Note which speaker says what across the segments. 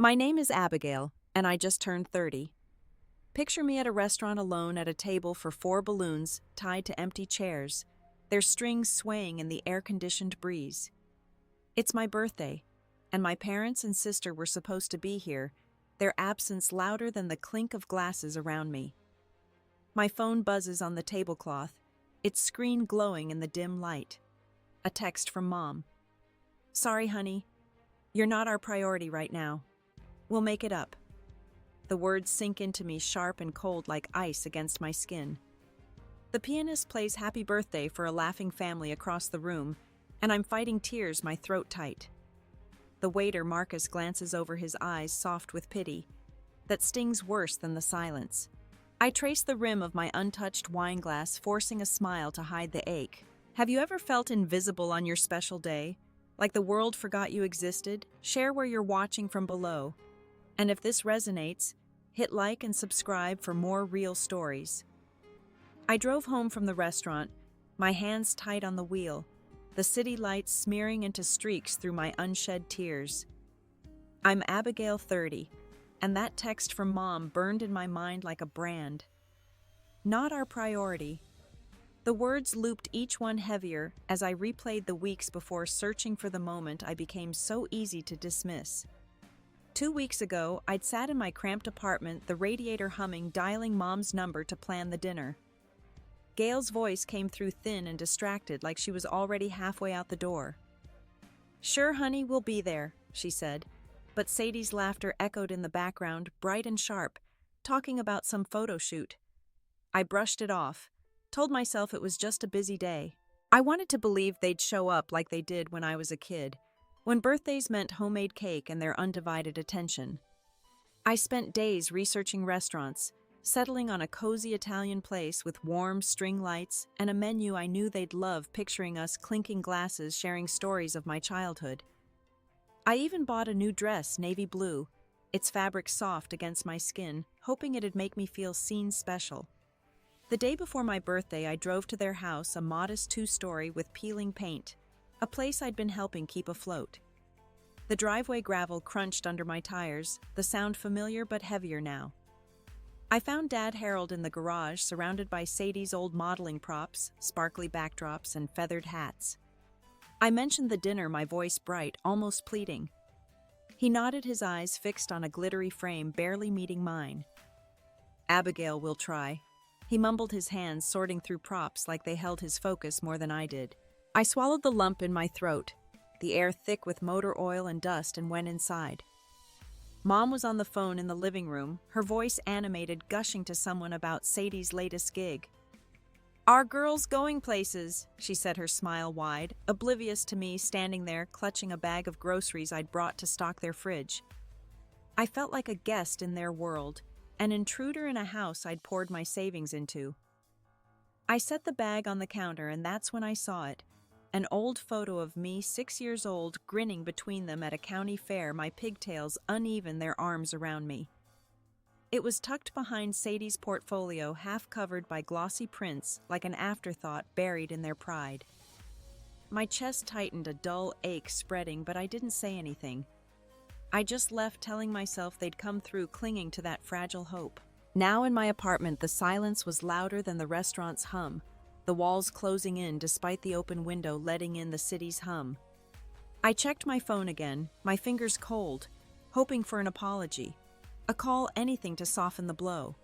Speaker 1: My name is Abigail, and I just turned 30. Picture me at a restaurant alone at a table for 4 balloons tied to empty chairs, their strings swaying in the air-conditioned breeze. It's my birthday, and my parents and sister were supposed to be here, their absence louder than the clink of glasses around me. My phone buzzes on the tablecloth, its screen glowing in the dim light. A text from Mom. "Sorry, honey. You're not our priority right now. We'll make it up." The words sink into me sharp and cold like ice against my skin. The pianist plays Happy Birthday for a laughing family across the room, and I'm fighting tears my throat tight. The waiter Marcus glances over, his eyes soft with pity. That stings worse than the silence. I trace the rim of my untouched wine glass, forcing a smile to hide the ache. Have you ever felt invisible on your special day? Like the world forgot you existed? Share where you're watching from below. And if this resonates, hit like and subscribe for more real stories. I drove home from the restaurant, my hands tight on the wheel, the city lights smearing into streaks through my unshed tears. I'm Abigail, 30, and that text from Mom burned in my mind like a brand. Not our priority. The words looped, each one heavier, as I replayed the weeks before, searching for the moment I became so easy to dismiss. 2 weeks ago, I'd sat in my cramped apartment, the radiator humming, dialing Mom's number to plan the dinner. Gail's voice came through thin and distracted, like she was already halfway out the door. "Sure, honey, we'll be there," she said, but Sadie's laughter echoed in the background, bright and sharp, talking about some photo shoot. I brushed it off, told myself it was just a busy day. I wanted to believe they'd show up like they did when I was a kid, when birthdays meant homemade cake and their undivided attention. I spent days researching restaurants, settling on a cozy Italian place with warm string lights and a menu I knew they'd love, picturing us clinking glasses, sharing stories of my childhood. I even bought a new dress, navy blue, its fabric soft against my skin, hoping it'd make me feel seen, special. The day before my birthday, I drove to their house, a modest 2-story with peeling paint, a place I'd been helping keep afloat. The driveway gravel crunched under my tires, the sound familiar but heavier now. I found Dad Harold in the garage, surrounded by Sadie's old modeling props, sparkly backdrops, and feathered hats. I mentioned the dinner, my voice bright, almost pleading. He nodded, his eyes fixed on a glittery frame barely meeting mine. "Abigail will try." He mumbled, his hands sorting through props like they held his focus more than I did. I swallowed the lump in my throat, the air thick with motor oil and dust, and went inside. Mom was on the phone in the living room, her voice animated, gushing to someone about Sadie's latest gig. "Our girl's going places," she said, her smile wide, oblivious to me standing there clutching a bag of groceries I'd brought to stock their fridge. I felt like a guest in their world, an intruder in a house I'd poured my savings into. I set the bag on the counter, and that's when I saw it. An old photo of me, 6 years old, grinning between them at a county fair, my pigtails uneven, their arms around me. It was tucked behind Sadie's portfolio, half covered by glossy prints, like an afterthought buried in their pride. My chest tightened, a dull ache spreading, but I didn't say anything. I just left, telling myself they'd come through, clinging to that fragile hope. Now in my apartment, the silence was louder than the restaurant's hum, the walls closing in despite the open window letting in the city's hum. I checked my phone again, my fingers cold, hoping for an apology, a call, anything to soften the blow.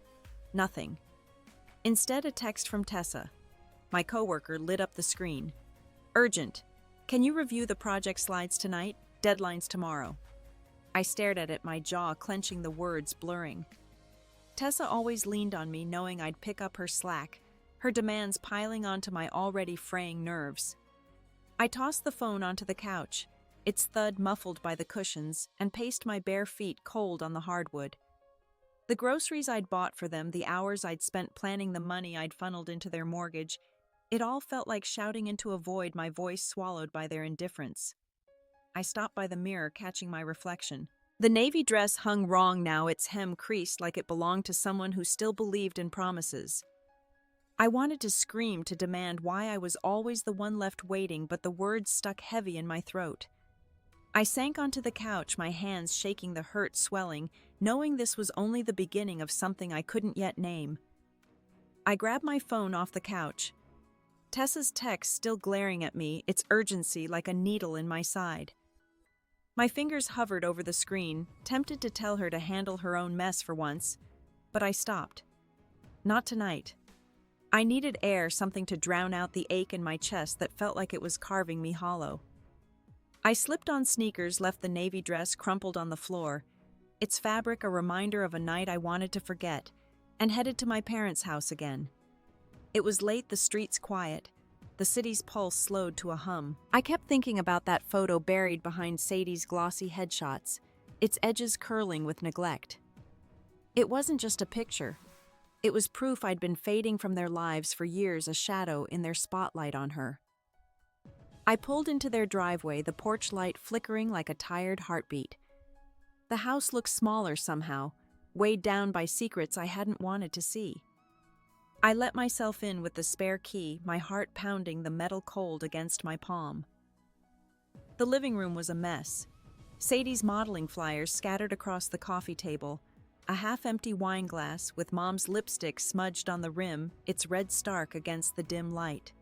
Speaker 1: Nothing. Instead, a text from Tessa. My coworker lit up the screen. "Urgent. Can you review the project slides tonight? Deadline's tomorrow." I stared at it, my jaw clenching, the words blurring. Tessa always leaned on me, knowing I'd pick up her slack, her demands piling onto my already fraying nerves. I tossed the phone onto the couch, its thud muffled by the cushions, and paced my bare feet cold on the hardwood. The groceries I'd bought for them, the hours I'd spent planning, the money I'd funneled into their mortgage, it all felt like shouting into a void, my voice swallowed by their indifference. I stopped by the mirror, catching my reflection. The navy dress hung wrong now, its hem creased like it belonged to someone who still believed in promises. I wanted to scream, to demand why I was always the one left waiting, but the words stuck heavy in my throat. I sank onto the couch, my hands shaking, the hurt swelling, knowing this was only the beginning of something I couldn't yet name. I grabbed my phone off the couch. Tessa's text still glaring at me, its urgency like a needle in my side. My fingers hovered over the screen, tempted to tell her to handle her own mess for once, but I stopped. Not tonight. I needed air, something to drown out the ache in my chest that felt like it was carving me hollow. I slipped on sneakers, left the navy dress crumpled on the floor, its fabric a reminder of a night I wanted to forget, and headed to my parents' house again. It was late, the streets quiet. The city's pulse slowed to a hum. I kept thinking about that photo buried behind Sadie's glossy headshots, its edges curling with neglect. It wasn't just a picture. It was proof I'd been fading from their lives for years, a shadow in their spotlight on her. I pulled into their driveway, the porch light flickering like a tired heartbeat. The house looked smaller somehow, weighed down by secrets I hadn't wanted to see. I let myself in with the spare key, my heart pounding, the metal cold against my palm. The living room was a mess. Sadie's modeling flyers scattered across the coffee table, a half-empty wine glass with Mom's lipstick smudged on the rim, its red stark against the dim light.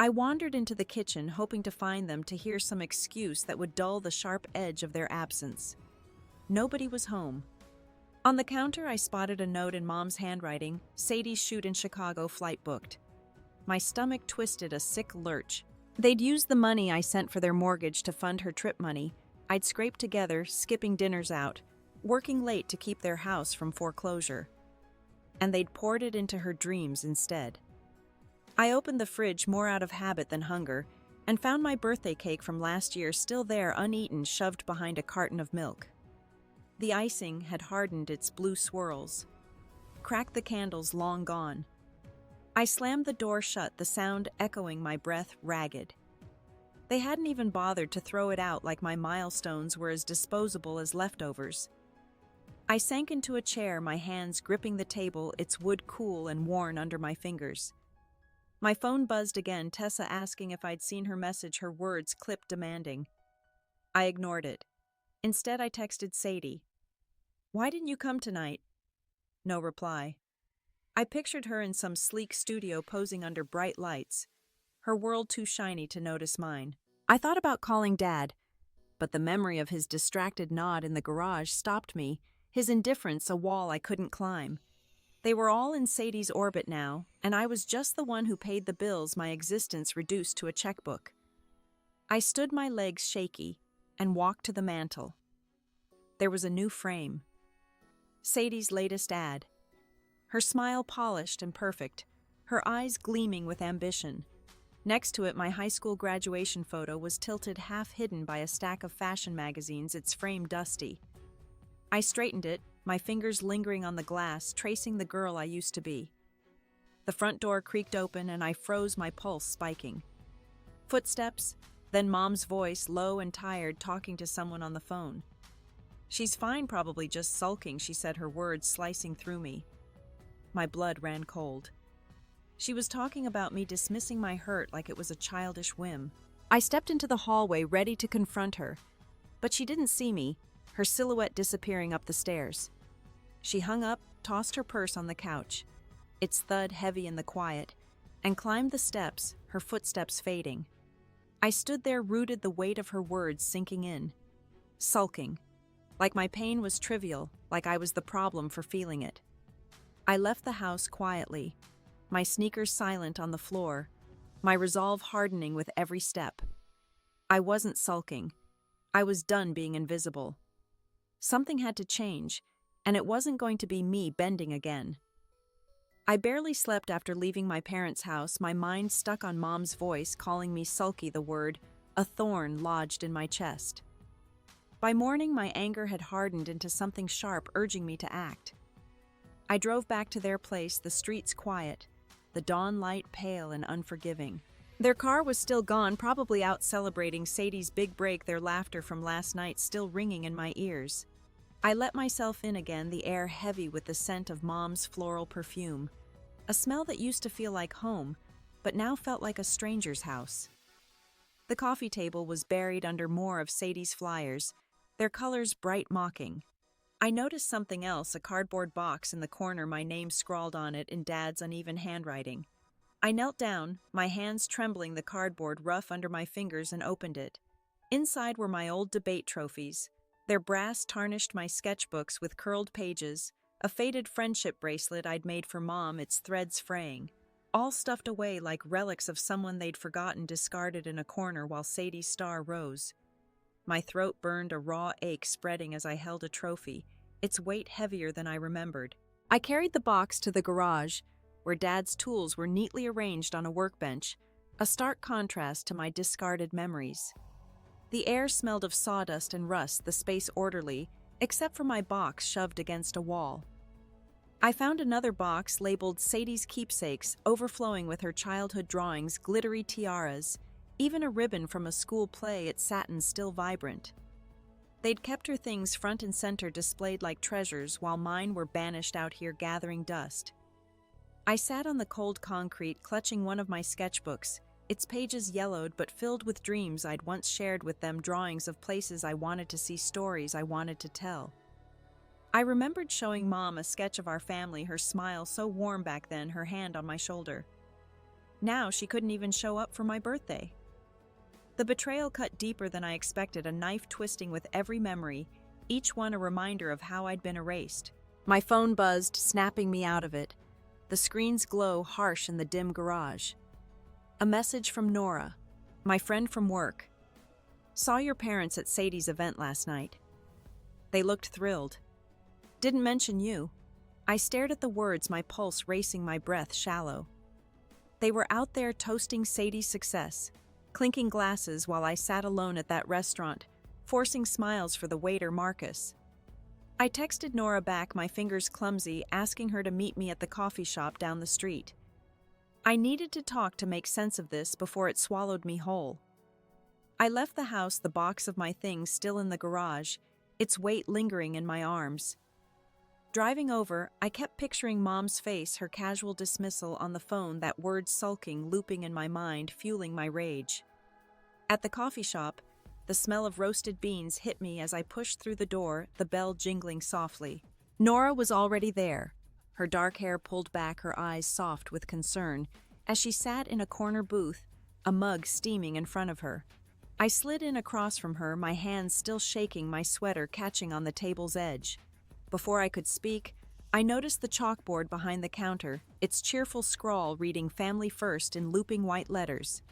Speaker 1: I wandered into the kitchen, hoping to find them, to hear some excuse that would dull the sharp edge of their absence. Nobody was home. On the counter, I spotted a note in Mom's handwriting, "Sadie's shoot in Chicago, flight booked." My stomach twisted a sick lurch. They'd used the money I sent for their mortgage to fund her trip money. I'd scraped together, skipping dinners out, working late to keep their house from foreclosure. And they'd poured it into her dreams instead. I opened the fridge more out of habit than hunger, and found my birthday cake from last year still there, uneaten, shoved behind a carton of milk. The icing had hardened its blue swirls. Cracked the candles, long gone. I slammed the door shut, the sound echoing my breath, ragged. They hadn't even bothered to throw it out, like my milestones were as disposable as leftovers. I sank into a chair, my hands gripping the table, its wood cool and worn under my fingers. My phone buzzed again, Tessa asking if I'd seen her message, her words clipped, demanding. I ignored it. Instead, I texted Sadie. "Why didn't you come tonight?" No reply. I pictured her in some sleek studio posing under bright lights, her world too shiny to notice mine. I thought about calling Dad, but the memory of his distracted nod in the garage stopped me, his indifference a wall I couldn't climb. They were all in Sadie's orbit now, and I was just the one who paid the bills, my existence reduced to a checkbook. I stood, my legs shaky, and walked to the mantel. There was a new frame. Sadie's latest ad. Her smile polished and perfect, her eyes gleaming with ambition. Next to it, my high school graduation photo was tilted, half hidden by a stack of fashion magazines, its frame dusty. I straightened it, my fingers lingering on the glass, tracing the girl I used to be. The front door creaked open and I froze, my pulse spiking. Footsteps, then Mom's voice, low and tired, talking to someone on the phone. "She's fine, probably just sulking," she said, her words slicing through me. My blood ran cold. She was talking about me, dismissing my hurt like it was a childish whim. I stepped into the hallway, ready to confront her, but she didn't see me, her silhouette disappearing up the stairs. She hung up, tossed her purse on the couch, its thud heavy in the quiet, and climbed the steps, her footsteps fading. I stood there, rooted, the weight of her words sinking in. Sulking. Like my pain was trivial, like I was the problem for feeling it. I left the house quietly, my sneakers silent on the floor, my resolve hardening with every step. I wasn't sulking. I was done being invisible. Something had to change, and it wasn't going to be me bending again. I barely slept after leaving my parents' house, my mind stuck on Mom's voice calling me sulky, the word, a thorn lodged in my chest. By morning, my anger had hardened into something sharp, urging me to act. I drove back to their place, the streets quiet, the dawn light pale and unforgiving. Their car was still gone, probably out celebrating Sadie's big break, their laughter from last night still ringing in my ears. I let myself in again, the air heavy with the scent of Mom's floral perfume, a smell that used to feel like home, but now felt like a stranger's house. The coffee table was buried under more of Sadie's flyers, their colors bright mocking. I noticed something else, a cardboard box in the corner, my name scrawled on it in Dad's uneven handwriting. I knelt down, my hands trembling, the cardboard rough under my fingers, and opened it. Inside were my old debate trophies. Their brass tarnished my sketchbooks with curled pages, a faded friendship bracelet I'd made for Mom, its threads fraying, all stuffed away like relics of someone they'd forgotten, discarded in a corner while Sadie's star rose. My throat burned, a raw ache spreading as I held a trophy, its weight heavier than I remembered. I carried the box to the garage, where Dad's tools were neatly arranged on a workbench, a stark contrast to my discarded memories. The air smelled of sawdust and rust, the space orderly, except for my box shoved against a wall. I found another box labeled Sadie's Keepsakes, overflowing with her childhood drawings, glittery tiaras, even a ribbon from a school play, its satin still vibrant. They'd kept her things front and center, displayed like treasures, while mine were banished out here gathering dust. I sat on the cold concrete, clutching one of my sketchbooks, its pages yellowed but filled with dreams I'd once shared with them, drawings of places I wanted to see, stories I wanted to tell. I remembered showing Mom a sketch of our family, her smile so warm back then, her hand on my shoulder. Now she couldn't even show up for my birthday. The betrayal cut deeper than I expected, a knife twisting with every memory, each one a reminder of how I'd been erased. My phone buzzed, snapping me out of it. The screen's glow harsh in the dim garage. A message from Nora, my friend from work. Saw your parents at Sadie's event last night. They looked thrilled. Didn't mention you. I stared at the words, my pulse racing, my breath shallow. They were out there toasting Sadie's success, clinking glasses while I sat alone at that restaurant, forcing smiles for the waiter, Marcus. I texted Nora back, my fingers clumsy, asking her to meet me at the coffee shop down the street. I needed to talk to make sense of this before it swallowed me whole. I left the house, the box of my things still in the garage, its weight lingering in my arms. Driving over, I kept picturing Mom's face, her casual dismissal on the phone, that word sulking looping in my mind, fueling my rage. At the coffee shop, the smell of roasted beans hit me as I pushed through the door, the bell jingling softly. Nora was already there, her dark hair pulled back, her eyes soft with concern, as she sat in a corner booth, a mug steaming in front of her. I slid in across from her, my hands still shaking, my sweater catching on the table's edge. Before I could speak, I noticed the chalkboard behind the counter, its cheerful scrawl reading Family First in looping white letters.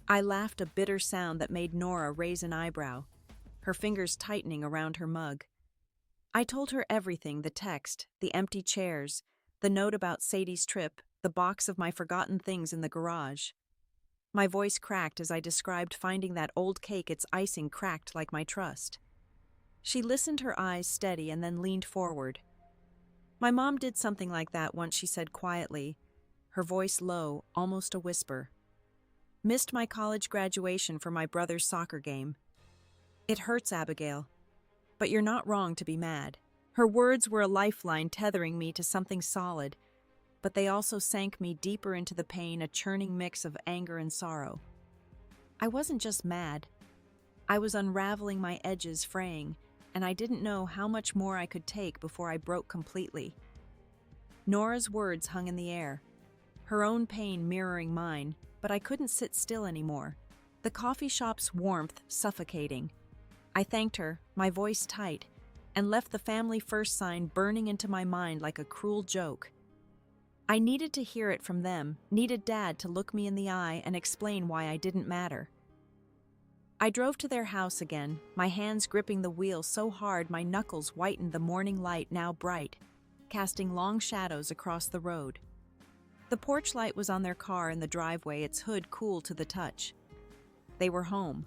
Speaker 1: I laughed, a bitter sound that made Nora raise an eyebrow, her fingers tightening around her mug. I told her everything, the text, the empty chairs, the note about Sadie's trip, the box of my forgotten things in the garage. My voice cracked as I described finding that old cake, its icing cracked like my trust. She listened, her eyes steady, and then leaned forward. My mom did something like that once, she said quietly, her voice low, almost a whisper. Missed my college graduation for my brother's soccer game. It hurts, Abigail, but you're not wrong to be mad. Her words were a lifeline tethering me to something solid, but they also sank me deeper into the pain, a churning mix of anger and sorrow. I wasn't just mad. I was unraveling, my edges fraying, and I didn't know how much more I could take before I broke completely. Nora's words hung in the air, her own pain mirroring mine, but I couldn't sit still anymore, the coffee shop's warmth suffocating. I thanked her, my voice tight, and left the Family First sign burning into my mind like a cruel joke. I needed to hear it from them, needed Dad to look me in the eye and explain why I didn't matter. I drove to their house again, my hands gripping the wheel so hard my knuckles whitened, the morning light now bright, casting long shadows across the road. The porch light was on their car in the driveway, its hood cool to the touch. They were home.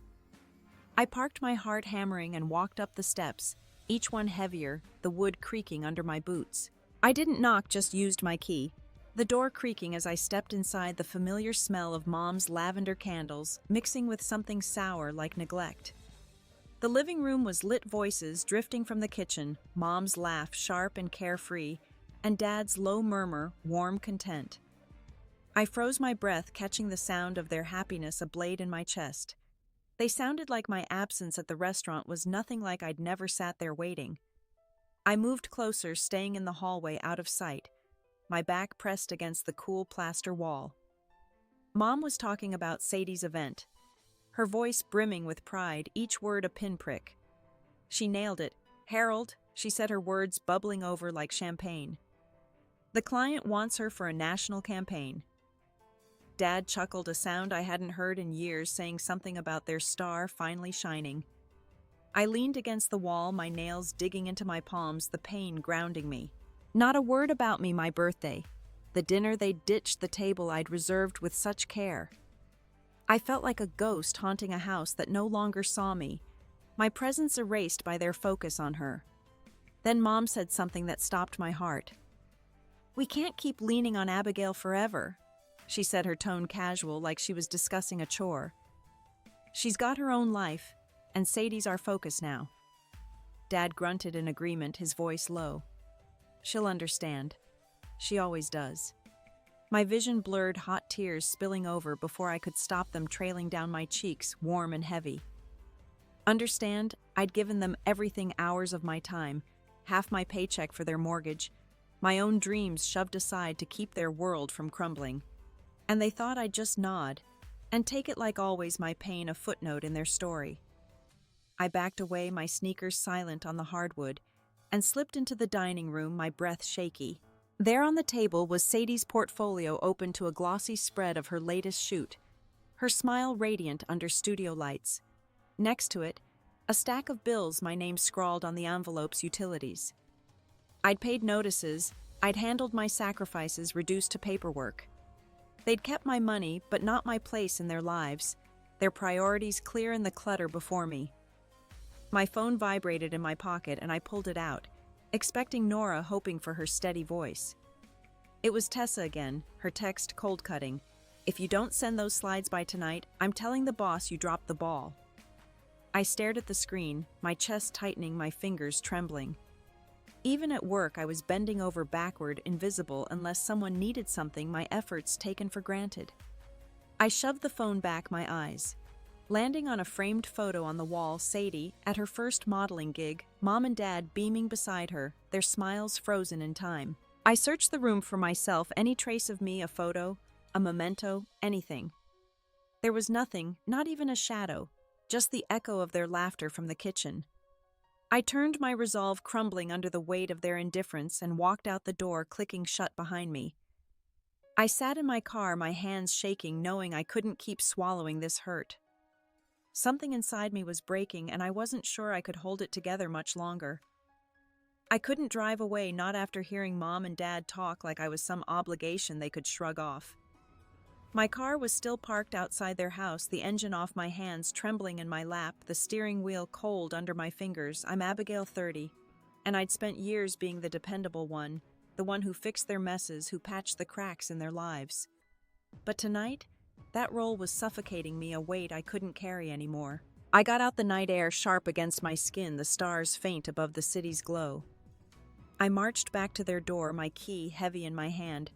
Speaker 1: I parked, my heart hammering, and walked up the steps, each one heavier, the wood creaking under my boots. I didn't knock, just used my key, the door creaking as I stepped inside, the familiar smell of Mom's lavender candles mixing with something sour like neglect. The living room was lit, voices drifting from the kitchen, Mom's laugh sharp and carefree, and Dad's low murmur, warm content. I froze my breath, catching the sound of their happiness, a blade in my chest. They sounded like my absence at the restaurant was nothing like I'd never sat there waiting. I moved closer, staying in the hallway out of sight, my back pressed against the cool plaster wall. Mom was talking about Sadie's event, her voice brimming with pride, each word a pinprick. She nailed it. "Harold," she said, her words bubbling over like champagne. "The client wants her for a national campaign." Dad chuckled, a sound I hadn't heard in years, saying something about their star finally shining. I leaned against the wall, my nails digging into my palms, the pain grounding me. Not a word about me, my birthday, the dinner they'd ditched, the table I'd reserved with such care. I felt like a ghost haunting a house that no longer saw me, my presence erased by their focus on her. Then Mom said something that stopped my heart. "We can't keep leaning on Abigail forever," she said, her tone casual, like she was discussing a chore. "She's got her own life, and Sadie's our focus now." Dad grunted in agreement, his voice low. "She'll understand. She always does." My vision blurred, hot tears spilling over before I could stop them trailing down my cheeks, warm and heavy. Understand, I'd given them everything, hours of my time, half my paycheck for their mortgage, my own dreams shoved aside to keep their world from crumbling. And they thought I'd just nod, and take it like always, my pain a footnote in their story. I backed away, my sneakers silent on the hardwood, and slipped into the dining room, my breath shaky. There on the table was Sadie's portfolio, open to a glossy spread of her latest shoot, her smile radiant under studio lights. Next to it, a stack of bills, my name scrawled on the envelope's utilities. I'd paid notices, I'd handled my sacrifices reduced to paperwork. They'd kept my money, but not my place in their lives, their priorities clear in the clutter before me. My phone vibrated in my pocket and I pulled it out, expecting Nora, hoping for her steady voice. It was Tessa again, her text cold-cutting. "If you don't send those slides by tonight, I'm telling the boss you dropped the ball." I stared at the screen, my chest tightening, my fingers trembling. Even at work, I was bending over backward, invisible unless someone needed something, my efforts taken for granted. I shoved the phone back, my eyes landing on a framed photo on the wall, Sadie, at her first modeling gig, Mom and Dad beaming beside her, their smiles frozen in time. I searched the room for myself, any trace of me, a photo, a memento, anything. There was nothing, not even a shadow, just the echo of their laughter from the kitchen. I turned, my resolve crumbling under the weight of their indifference, and walked out the door, clicking shut behind me. I sat in my car, my hands shaking, knowing I couldn't keep swallowing this hurt. Something inside me was breaking, and I wasn't sure I could hold it together much longer. I couldn't drive away, not after hearing Mom and Dad talk like I was some obligation they could shrug off. My car was still parked outside their house, the engine off, my hands trembling in my lap, the steering wheel cold under my fingers. I'm Abigail, 30, and I'd spent years being the dependable one, the one who fixed their messes, who patched the cracks in their lives. But tonight, that role was suffocating me, a weight I couldn't carry anymore. I got out, the night air sharp against my skin, the stars faint above the city's glow. I marched back to their door, my key heavy in my hand,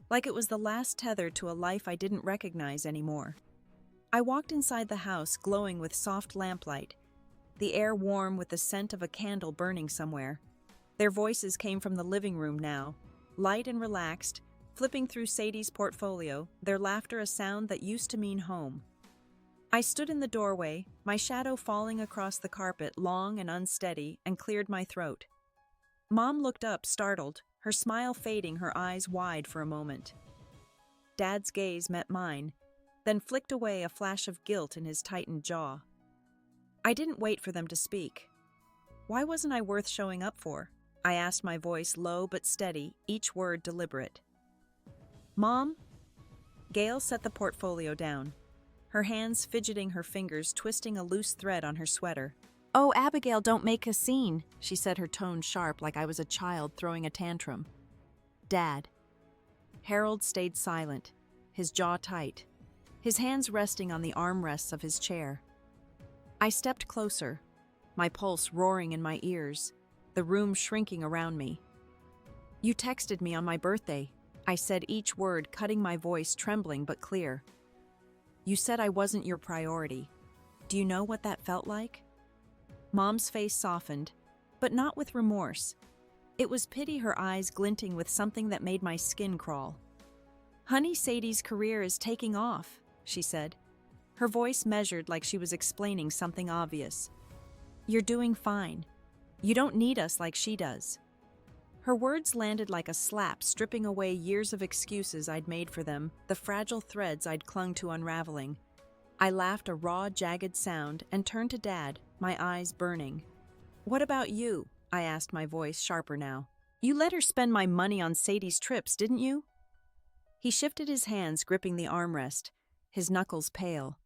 Speaker 1: like it was the last tether to a life I didn't recognize anymore. I walked inside the house, glowing with soft lamplight, the air warm with the scent of a candle burning somewhere. Their voices came from the living room now, light and relaxed, flipping through Sadie's portfolio, their laughter a sound that used to mean home. I stood in the doorway, my shadow falling across the carpet, long and unsteady, and cleared my throat. Mom looked up, startled, her smile fading, her eyes wide for a moment. Dad's gaze met mine, then flicked away, a flash of guilt in his tightened jaw. I didn't wait for them to speak. Why wasn't I worth showing up for? I asked, my voice low but steady, each word deliberate. Mom? Gail set the portfolio down, her hands fidgeting, her fingers twisting a loose thread on her sweater. "Oh, Abigail, don't make a scene," she said, her tone sharp like I was a child throwing a tantrum. Dad. Harold stayed silent, his jaw tight, his hands resting on the armrests of his chair. I stepped closer, my pulse roaring in my ears, the room shrinking around me. "You texted me on my birthday," I said, each word cutting, my voice trembling but clear. "You said I wasn't your priority." Do you know what that felt like? Mom's face softened, but not with remorse. It was pity, her eyes glinting with something that made my skin crawl. Honey, Sadie's career is taking off, she said. Her voice measured like she was explaining something obvious. You're doing fine. You don't need us like she does. Her words landed like a slap, stripping away years of excuses I'd made for them, the fragile threads I'd clung to unraveling. I laughed a raw, jagged sound and turned to Dad, my eyes burning. What about you? I asked, my voice sharper now. You let her spend my money on Sadie's trips, didn't you? He shifted his hands, gripping the armrest, his knuckles pale.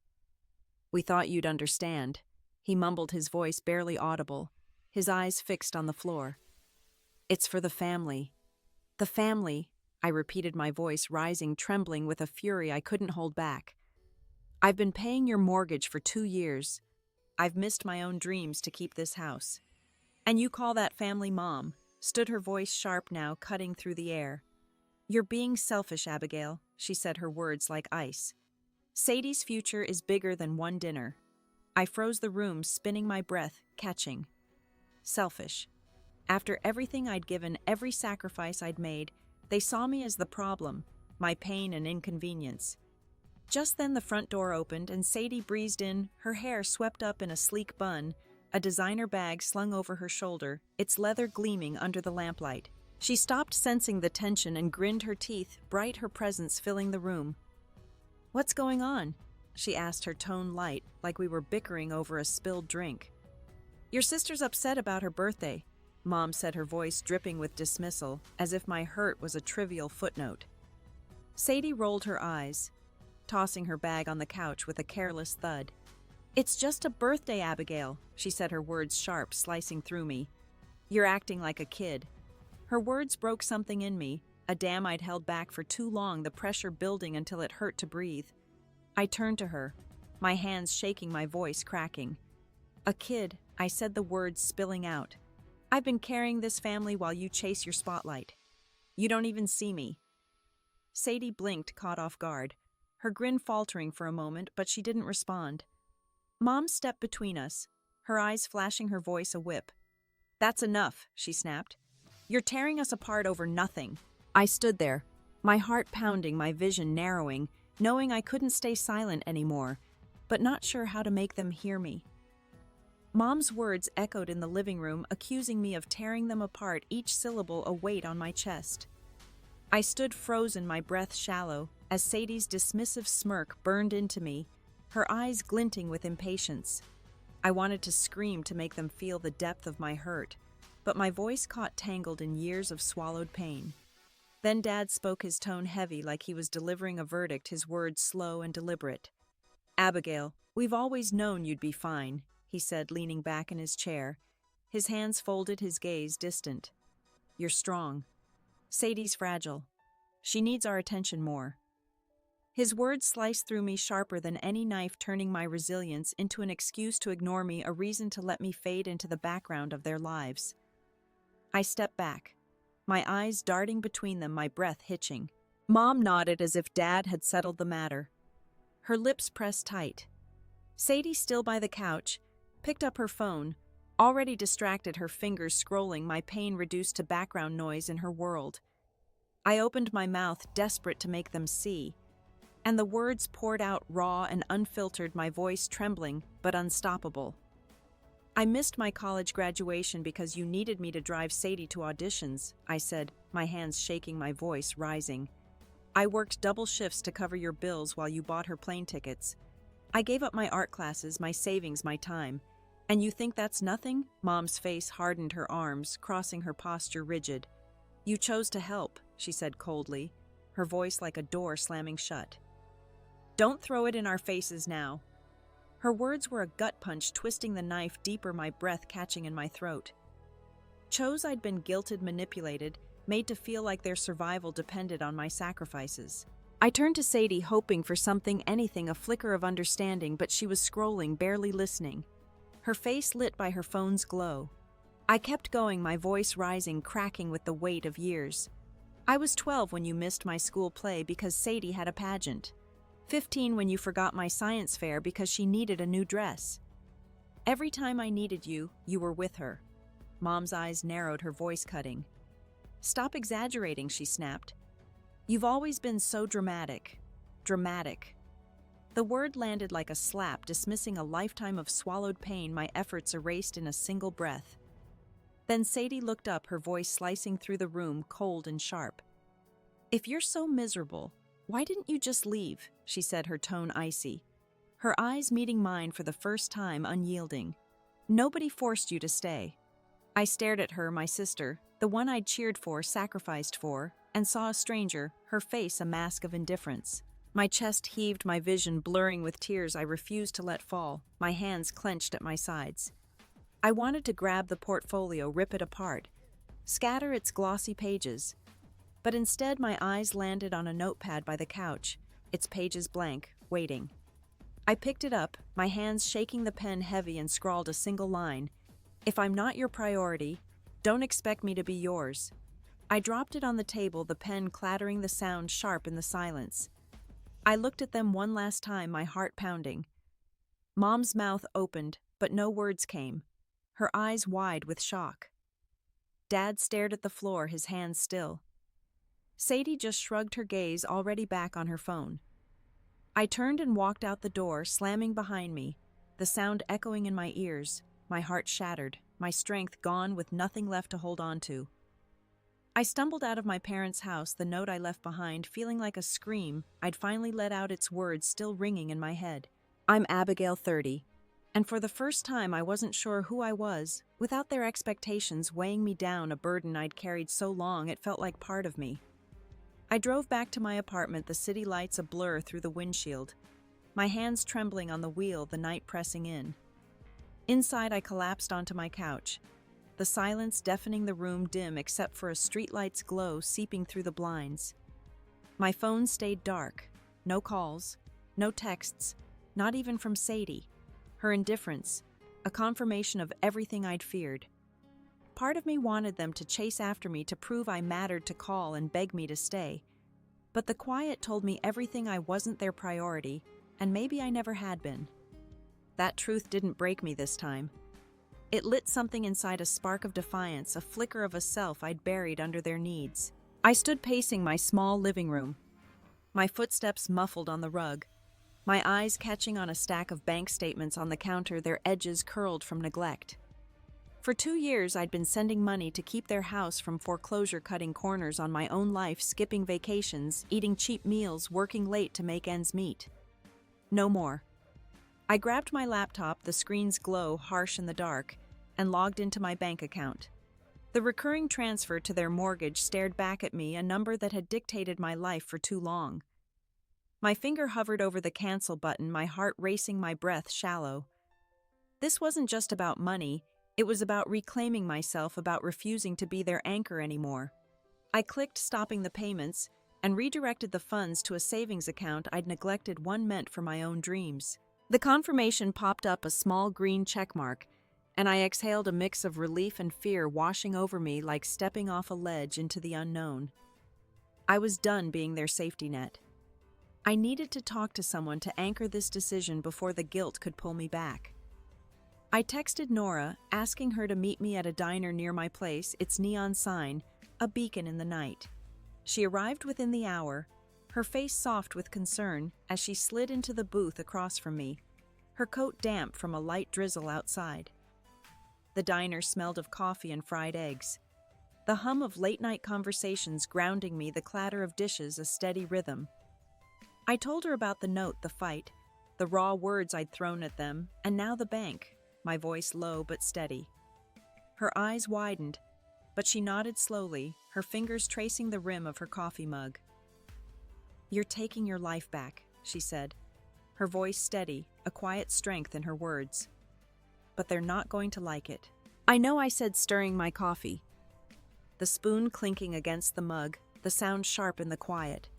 Speaker 1: We thought you'd understand. He mumbled, his voice barely audible, his eyes fixed on the floor. It's for the family. The family, I repeated, my voice rising, trembling with a fury I couldn't hold back. I've been paying your mortgage for 2 years. I've missed my own dreams to keep this house. And you call that family, Mom? Stood her voice sharp now, cutting through the air. You're being selfish, Abigail, she said, her words like ice. Sadie's future is bigger than one dinner. I froze the room, spinning my breath, catching. Selfish. After everything I'd given, every sacrifice I'd made, they saw me as the problem, my pain and inconvenience. Just then the front door opened and Sadie breezed in, her hair swept up in a sleek bun, a designer bag slung over her shoulder, its leather gleaming under the lamplight. She stopped, sensing the tension, and grinned her teeth, bright, her presence filling the room. What's going on? She asked, her tone light, like we were bickering over a spilled drink. Your sister's upset about her birthday, Mom said, her voice dripping with dismissal, as if my hurt was a trivial footnote. Sadie rolled her eyes, tossing her bag on the couch with a careless thud. It's just a birthday, Abigail, she said, her words sharp, slicing through me. You're acting like a kid. Her words broke something in me, a dam I'd held back for too long, the pressure building until it hurt to breathe. I turned to her, my hands shaking, my voice cracking. A kid, I said, the words spilling out. I've been carrying this family while you chase your spotlight. You don't even see me. Sadie blinked, caught off guard, her grin faltering for a moment, but she didn't respond. Mom stepped between us, her eyes flashing, her voice a whip. That's enough, she snapped. You're tearing us apart over nothing. I stood there, my heart pounding, my vision narrowing, knowing I couldn't stay silent anymore, but not sure how to make them hear me. Mom's words echoed in the living room, accusing me of tearing them apart, each syllable a weight on my chest. I stood frozen, my breath shallow, as Sadie's dismissive smirk burned into me, her eyes glinting with impatience. I wanted to scream to make them feel the depth of my hurt, but my voice caught tangled in years of swallowed pain. Then Dad spoke, his tone heavy like he was delivering a verdict, his words slow and deliberate. Abigail, we've always known you'd be fine, he said, leaning back in his chair, his hands folded, his gaze distant. You're strong. Sadie's fragile. She needs our attention more. His words sliced through me sharper than any knife, turning my resilience into an excuse to ignore me, a reason to let me fade into the background of their lives. I stepped back, my eyes darting between them, my breath hitching. Mom nodded as if Dad had settled the matter. Her lips pressed tight. Sadie, still by the couch, picked up her phone, already distracted, her fingers scrolling, my pain reduced to background noise in her world. I opened my mouth, desperate to make them see, and the words poured out raw and unfiltered, my voice trembling but unstoppable. I missed my college graduation because you needed me to drive Sadie to auditions, I said, my hands shaking, my voice rising. I worked double shifts to cover your bills while you bought her plane tickets. I gave up my art classes, my savings, my time. And you think that's nothing? Mom's face hardened, her arms crossing, her posture rigid. You chose to help, she said coldly, her voice like a door slamming shut. Don't throw it in our faces now. Her words were a gut punch, twisting the knife deeper, my breath catching in my throat. Chose I'd been guilted, manipulated, made to feel like their survival depended on my sacrifices. I turned to Sadie, hoping for something, anything, a flicker of understanding, but she was scrolling, barely listening, her face lit by her phone's glow. I kept going, my voice rising, cracking with the weight of years. I was 12 when you missed my school play because Sadie had a pageant. 15 when you forgot my science fair because she needed a new dress. Every time I needed you, you were with her. Mom's eyes narrowed, her voice cutting. Stop exaggerating, she snapped. You've always been so dramatic. Dramatic. The word landed like a slap, dismissing a lifetime of swallowed pain my efforts erased in a single breath. Then Sadie looked up, her voice slicing through the room, cold and sharp. If you're so miserable, why didn't you just leave? She said, her tone icy. Her eyes meeting mine for the first time, unyielding. Nobody forced you to stay. I stared at her, my sister, the one I'd cheered for, sacrificed for, and saw a stranger, her face a mask of indifference. My chest heaved, my vision blurring with tears I refused to let fall, my hands clenched at my sides. I wanted to grab the portfolio, rip it apart, scatter its glossy pages. But instead my eyes landed on a notepad by the couch, its pages blank, waiting. I picked it up, my hands shaking the pen heavy, and scrawled a single line. If I'm not your priority, don't expect me to be yours. I dropped it on the table, the pen clattering, the sound sharp in the silence. I looked at them one last time, my heart pounding. Mom's mouth opened, but no words came, her eyes wide with shock. Dad stared at the floor, his hands still. Sadie just shrugged her gaze, already back on her phone. I turned and walked out the door, slamming behind me, the sound echoing in my ears, my heart shattered, my strength gone with nothing left to hold on to. I stumbled out of my parents' house, the note I left behind feeling like a scream I'd finally let out, its words still ringing in my head. I'm Abigail, 30, and for the first time I wasn't sure who I was, without their expectations weighing me down, a burden I'd carried so long it felt like part of me. I drove back to my apartment, the city lights a blur through the windshield, my hands trembling on the wheel, the night pressing in. Inside, I collapsed onto my couch, the silence deafening the room dim except for a streetlight's glow seeping through the blinds. My phone stayed dark, no calls, no texts, not even from Sadie. Her indifference, a confirmation of everything I'd feared. Part of me wanted them to chase after me, to prove I mattered, to call and beg me to stay. But the quiet told me everything, I wasn't their priority, and maybe I never had been. That truth didn't break me this time. It lit something inside, a spark of defiance, a flicker of a self I'd buried under their needs. I stood pacing my small living room, my footsteps muffled on the rug, my eyes catching on a stack of bank statements on the counter, their edges curled from neglect. For 2 years, I'd been sending money to keep their house from foreclosure, cutting corners on my own life, skipping vacations, eating cheap meals, working late to make ends meet. No more. I grabbed my laptop, the screen's glow harsh in the dark, and logged into my bank account. The recurring transfer to their mortgage stared back at me, a number that had dictated my life for too long. My finger hovered over the cancel button, my heart racing, my breath shallow. This wasn't just about money, it was about reclaiming myself, about refusing to be their anchor anymore. I clicked stopping the payments and redirected the funds to a savings account I'd neglected, one meant for my own dreams. The confirmation popped up, a small green checkmark, and I exhaled, a mix of relief and fear washing over me like stepping off a ledge into the unknown. I was done being their safety net. I needed to talk to someone to anchor this decision before the guilt could pull me back. I texted Nora, asking her to meet me at a diner near my place, its neon sign, a beacon in the night. She arrived within the hour, her face soft with concern as she slid into the booth across from me, her coat damp from a light drizzle outside. The diner smelled of coffee and fried eggs, the hum of late-night conversations grounding me, the clatter of dishes a steady rhythm. I told her about the note, the fight, the raw words I'd thrown at them, and now the bank, my voice low but steady. Her eyes widened, but she nodded slowly, her fingers tracing the rim of her coffee mug. You're taking your life back, she said, her voice steady, a quiet strength in her words. But they're not going to like it. I know, I said, stirring my coffee, the spoon clinking against the mug, the sound sharp in the quiet.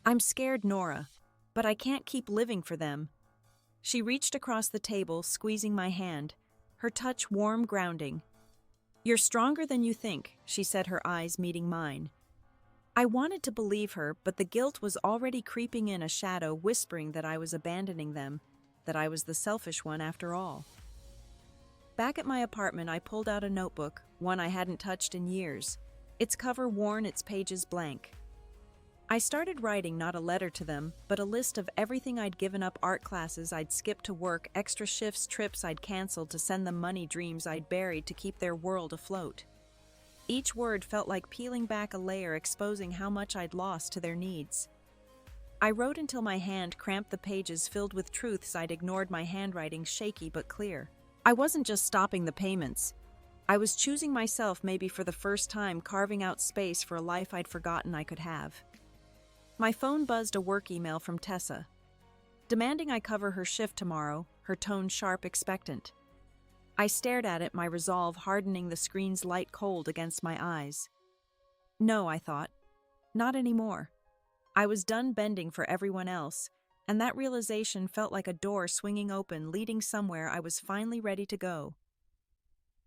Speaker 1: I'm scared, Nora, but I can't keep living for them. She reached across the table, squeezing my hand, her touch warm, grounding. You're stronger than you think, she said, her eyes meeting mine. I wanted to believe her, but the guilt was already creeping in, a shadow whispering that I was abandoning them, that I was the selfish one after all. Back at my apartment, I pulled out a notebook, one I hadn't touched in years, its cover worn, its pages blank. I started writing not a letter to them, but a list of everything I'd given up: art classes I'd skipped to work, extra shifts, trips I'd canceled to send them money, dreams I'd buried to keep their world afloat. Each word felt like peeling back a layer, exposing how much I'd lost to their needs. I wrote until my hand cramped, the pages filled with truths I'd ignored, my handwriting shaky but clear. I wasn't just stopping the payments. I was choosing myself, maybe for the first time, carving out space for a life I'd forgotten I could have. My phone buzzed, a work email from Tessa, demanding I cover her shift tomorrow, her tone sharp, expectant. I stared at it, my resolve hardening, the screen's light cold against my eyes. No, I thought. Not anymore. I was done bending for everyone else, and that realization felt like a door swinging open, leading somewhere I was finally ready to go.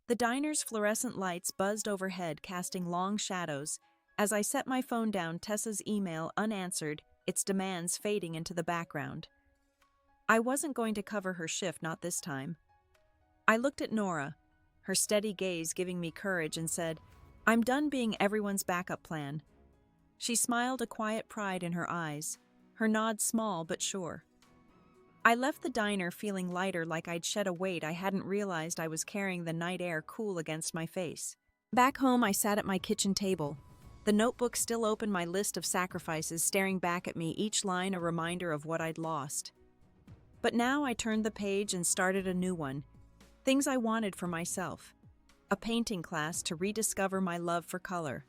Speaker 1: The diner's fluorescent lights buzzed overhead, casting long shadows. As I set my phone down, Tessa's email unanswered, its demands fading into the background. I wasn't going to cover her shift, not this time. I looked at Nora, her steady gaze giving me courage, and said, "I'm done being everyone's backup plan." She smiled, a quiet pride in her eyes, her nod small but sure. I left the diner feeling lighter, like I'd shed a weight I hadn't realized I was carrying, the night air cool against my face. Back home, I sat at my kitchen table, the notebook still open, my list of sacrifices staring back at me, each line a reminder of what I'd lost. But now I turned the page and started a new one. Things I wanted for myself. A painting class to rediscover my love for color.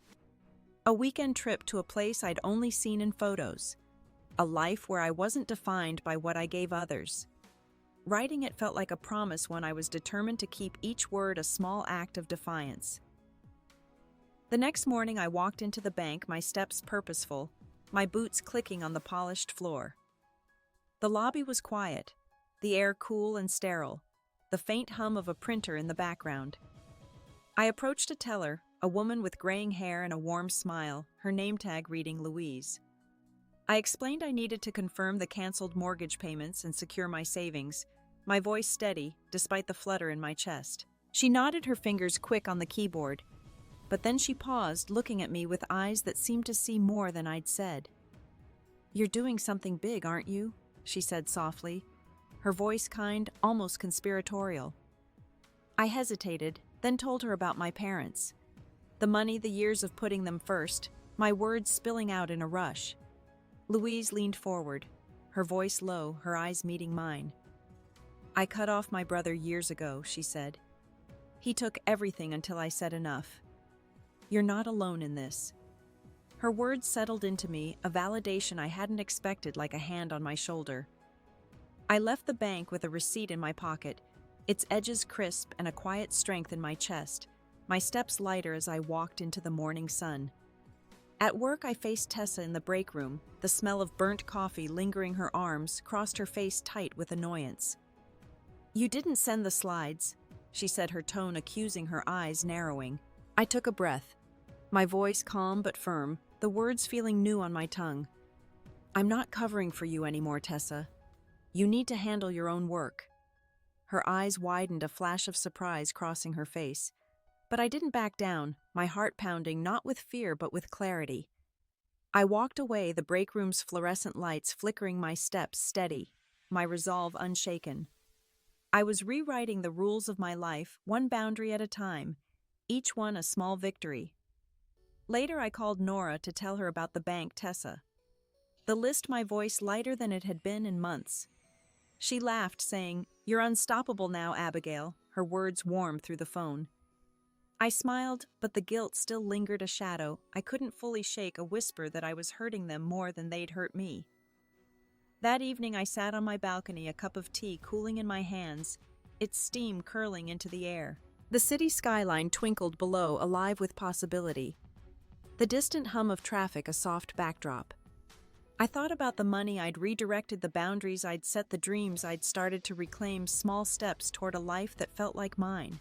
Speaker 1: A weekend trip to a place I'd only seen in photos. A life where I wasn't defined by what I gave others. Writing it felt like a promise, one I was determined to keep, each word a small act of defiance. The next morning I walked into the bank, my steps purposeful, my boots clicking on the polished floor. The lobby was quiet, the air cool and sterile, the faint hum of a printer in the background. I approached a teller, a woman with graying hair and a warm smile, her name tag reading Louise. I explained I needed to confirm the canceled mortgage payments and secure my savings, my voice steady despite the flutter in my chest. She nodded, her fingers quick on the keyboard, but then she paused, looking at me with eyes that seemed to see more than I'd said. "You're doing something big, aren't you?" she said softly, her voice kind, almost conspiratorial. I hesitated, then told her about my parents. The money, the years of putting them first, my words spilling out in a rush. Louise leaned forward, her voice low, her eyes meeting mine. "I cut off my brother years ago," she said. "He took everything until I said enough. You're not alone in this." Her words settled into me, a validation I hadn't expected, like a hand on my shoulder. I left the bank with a receipt in my pocket, its edges crisp and a quiet strength in my chest, my steps lighter as I walked into the morning sun. At work, I faced Tessa in the break room, the smell of burnt coffee lingering, her arms crossed, her face tight with annoyance. "You didn't send the slides," she said, her tone accusing, her eyes narrowing. I took a breath, my voice calm but firm, the words feeling new on my tongue. "I'm not covering for you anymore, Tessa. You need to handle your own work." Her eyes widened, a flash of surprise crossing her face. But I didn't back down, my heart pounding, not with fear but with clarity. I walked away, the break room's fluorescent lights flickering, my steps steady, my resolve unshaken. I was rewriting the rules of my life, one boundary at a time, each one a small victory. Later I called Nora to tell her about the bank, Tessa. The list, my voice lighter than it had been in months. She laughed, saying, "You're unstoppable now, Abigail," her words warm through the phone. I smiled, but the guilt still lingered, a shadow I couldn't fully shake, a whisper that I was hurting them more than they'd hurt me. That evening I sat on my balcony, a cup of tea cooling in my hands, its steam curling into the air. The city skyline twinkled below, alive with possibility. The distant hum of traffic a soft backdrop. I thought about the money I'd redirected, the boundaries I'd set, the dreams I'd started to reclaim, small steps toward a life that felt like mine.